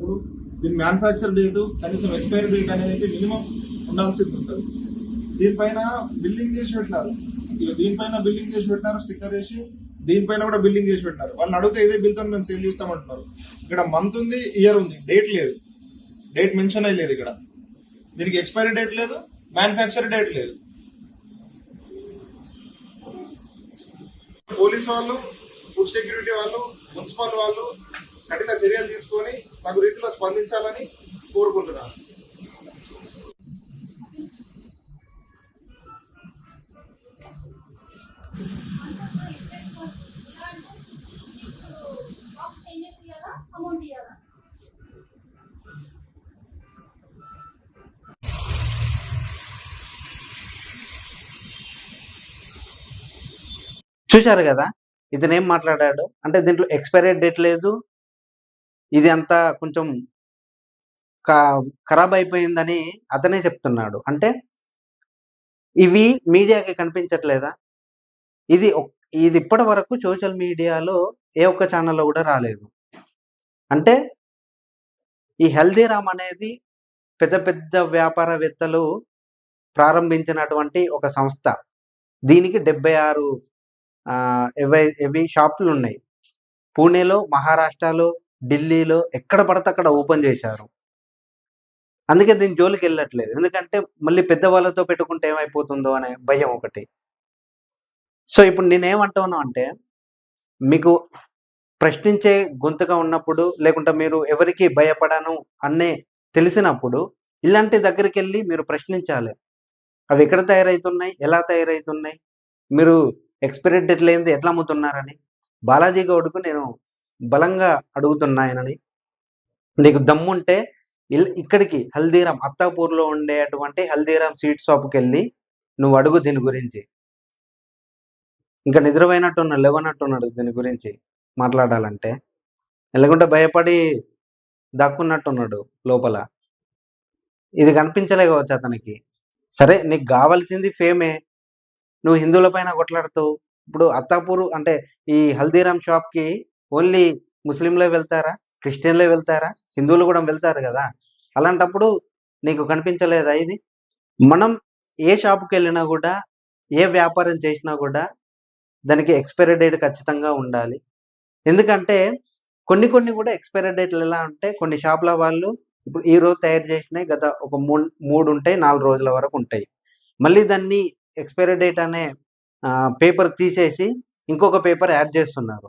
చేసేటప్పుడు దీని manufacture date కనీసం ఎక్స్పైరీ డేట్ అనేది మినిమం ఉండాల్సింది ఉంటుంది. దీనిపైన బిల్లింగ్ చేసి పెట్టినారు, దీనిపైన బిల్లింగ్ చేసి పెట్టినారు, స్టిక్కర్ వేసి దీనిపైన కూడా బిల్లింగ్ చేసి పెట్టినారు. వాళ్ళని అడిగితే ఇదే బిల్తో మేము సేల్ చేస్తామంటున్నారు. ఇక్కడ మంత్ ఉంది, ఇయర్ ఉంది, డేట్ లేదు, డేట్ మెన్షన్ అయ్యలేదు. ఇక్కడ దీనికి ఎక్స్పైరీ డేట్ లేదు, మ్యానుఫ్యాక్చర్ డేట్ లేదు. పోలీస్ వాళ్ళు, ఫుడ్ సెక్యూరిటీ వాళ్ళు, మున్సిపల్ వాళ్ళు కఠిన చర్యలు తీసుకొని తగు రీతిలో స్పందించాలని కోరుకుంటున్నాను. చూశారు కదా ఇతను ఏం మాట్లాడాడు అంటే దీంట్లో ఎక్స్పైరీ డేట్ లేదు, ఇది అంతా కొంచెం ఖరాబ్ అయిపోయిందని అతనే చెప్తున్నాడు. అంటే ఇవి మీడియాకి కనిపించట్లేదా? ఇది ఇప్పటి వరకు సోషల్ మీడియాలో ఏ ఒక్క ఛానల్లో కూడా రాలేదు. అంటే ఈ హల్దీరామ్ అనేది పెద్ద పెద్ద వ్యాపారవేత్తలు ప్రారంభించినటువంటి ఒక సంస్థ. దీనికి 76 షాపులు ఉన్నాయి. పూణేలో, మహారాష్ట్రలో, ఢిల్లీలో ఎక్కడ పడితే అక్కడ ఓపెన్ చేశారు. అందుకే దీని జోలికి వెళ్ళట్లేదు. ఎందుకంటే మళ్ళీ పెద్దవాళ్ళతో పెట్టుకుంటే ఏమైపోతుందో అనే భయం ఒకటి. సో ఇప్పుడు నేనేమంటున్నాను అంటే, మీకు ప్రశ్నించే గొంతుగా ఉన్నప్పుడు, లేకుంటే మీరు ఎవరికి భయపడను అనే తెలిసినప్పుడు ఇలాంటి దగ్గరికి వెళ్ళి మీరు ప్రశ్నించాలి. అవి ఎక్కడ తయారవుతున్నాయి, ఎలా తయారవుతున్నాయి, మీరు ఎక్స్పైరీ డేట్ లేనిది ఎట్లా అమ్ముతున్నారని బాలాజీ గౌడ్కు నేను బలంగా అడుగుతున్నాయనని. నీకు దమ్ముంటే ఇక్కడికి హల్దీరామ్ అత్తాపూర్లో ఉండేటువంటి హల్దీరామ్ స్వీట్ షాప్కి వెళ్ళి నువ్వు అడుగు దీని గురించి. ఇంకా నిద్రపోయినట్టున్నాడు, లేవనట్టున్నాడు దీని గురించి మాట్లాడాలంటే. లేకుంటే భయపడి దాక్కున్నట్టున్నాడు లోపల. ఇది కనిపించలేకపోవచ్చు అతనికి. సరే నీకు కావాల్సింది ఫేమే, నువ్వు హిందువుల పైన కొట్లాడుతావు. ఇప్పుడు అత్తాపూర్ అంటే ఈ హల్దీరామ్ షాప్కి ఓన్లీ ముస్లింలే వెళ్తారా, క్రిస్టియన్లే వెళ్తారా, హిందువులు కూడా వెళ్తారు కదా. అలాంటప్పుడు నీకు కనిపించలేదా ఇది? మనం ఏ షాప్కి వెళ్ళినా కూడా, ఏ వ్యాపారం చేసినా కూడా దానికి ఎక్స్పైరీ డేట్ ఖచ్చితంగా ఉండాలి. ఎందుకంటే కొన్ని కూడా ఎక్స్పైరీ డేట్లు ఎలా అంటే, కొన్ని షాపుల వాళ్ళు ఇప్పుడు ఈరోజు తయారు చేసినాయి గత ఒక 3 ఉంటాయి, 4 రోజుల వరకు ఉంటాయి. మళ్ళీ దాన్ని ఎక్స్పైరీ డేట్ అనే పేపర్ తీసేసి ఇంకొక పేపర్ యాడ్ చేస్తున్నారు.